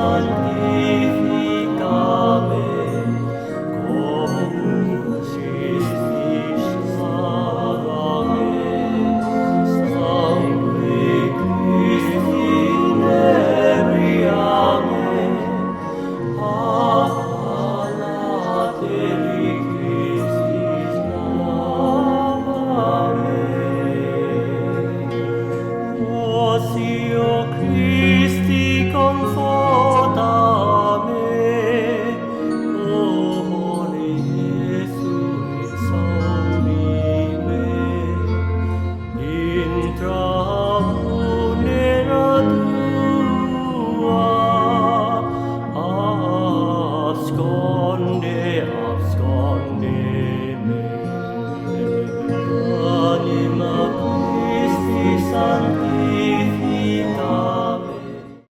santificame, cum Christi salvame, sangue Christi nebriame, Latevi Christis nave. Ossio Christi conforta me, O bone Iesu exaudi me, intra munera tua, absconde me. Anima Christi sancti